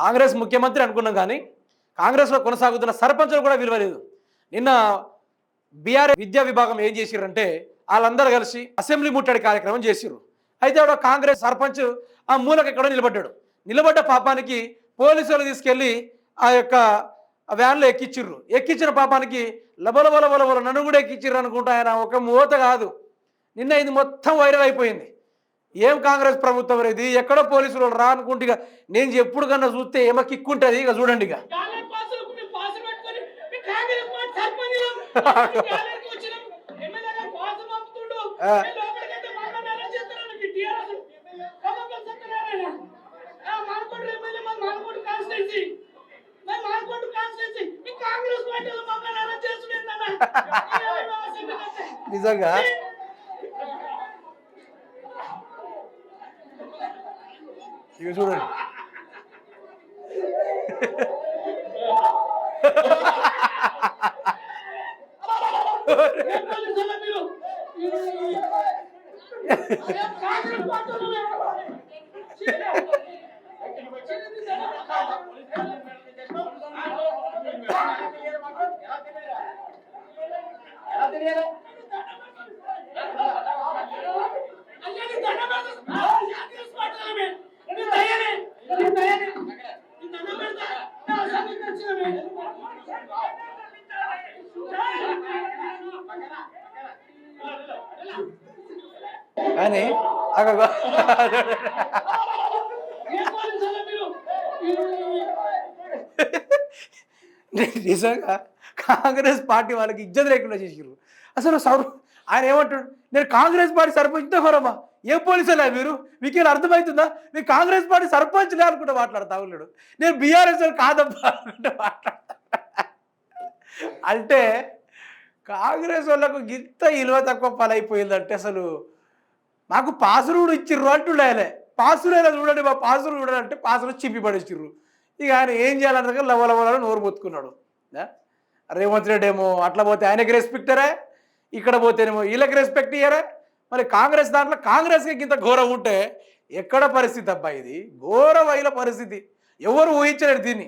కాంగ్రెస్ ముఖ్యమంత్రి అనుకున్నాం కానీ కాంగ్రెస్లో కొనసాగుతున్న సర్పంచులు కూడా విలువ లేదు. నిన్న బీఆర్ఎస్ విద్యా విభాగం ఏం చేసిర్రంటే వాళ్ళందరూ కలిసి అసెంబ్లీ ముట్టడి కార్యక్రమం చేసిర్రు. అయితే ఆవిడ కాంగ్రెస్ సర్పంచ్ ఆ మూలకు ఎక్కడో నిలబడ్డాడు. నిలబడ్డ పాపానికి పోలీసులు తీసుకెళ్ళి ఆ యొక్క వ్యాన్లో ఎక్కిచ్చిర్రు. ఎక్కించిన పాపానికి లబలబలబలబల నన్ను కూడా ఎక్కిచ్చిర్రు అనుకుంటా. ఆయన ఒక మూత కాదు. నిన్న ఇది మొత్తం వైరల్ అయిపోయింది. ఏం కాంగ్రెస్ ప్రభుత్వం ఇది, ఎక్కడో పోలీసులు రా అనుకుంటే ఇక నేను ఎప్పుడు కన్నా చూస్తే ఏమో కిక్కుంటుంది. ఇక చూడండి ఇక నిజంగా ఇక చూడండి కానీ నిజంగా కాంగ్రెస్ పార్టీ వాళ్ళకి ఇజ్జత్ లేకుండా చేసిర్రు. అసలు ఆయన ఏమంటాడు, నేను కాంగ్రెస్ పార్టీ సర్పంచ్ హోరమ్మా, ఏ పోలీసులే మీరు, మీకు ఇలా అర్థమవుతుందా, నేను కాంగ్రెస్ పార్టీ సర్పంచ్లే అనుకుంటే మాట్లాడతా ఉన్నాడు. నేను బీఆర్ఎస్ కాదమ్మా అనుకుంటే మాట్లాడతా. అంటే కాంగ్రెస్ వాళ్ళకు ఇంత ఇలువ తక్కువ పలైపోయిందంటే అసలు మాకు పాసులు కూడా ఇచ్చిర్రు అంటుండే. పాసులైనా చూడండి, మా పాసులు చూడాలంటే పాసులు చింపి పడేసిర్రు. ఇక ఆయన ఏం చేయాలంటే లవలవలని నోరు మొత్తుకున్నాడు. రేవంత్ రెడ్డి ఏమో అట్లా పోతే ఆయనకి రెస్పెక్టరే, ఇక్కడ పోతేనేమో వీళ్ళకి రెస్పెక్ట్ ఇయ్యరే. మరి కాంగ్రెస్ దాంట్లో కాంగ్రెస్కి ఇంత ఘోరం ఉంటే ఎక్కడ పరిస్థితి అబ్బా, ఇది ఘోరమైన పరిస్థితి. ఎవరు ఊహించలేరు దీన్ని.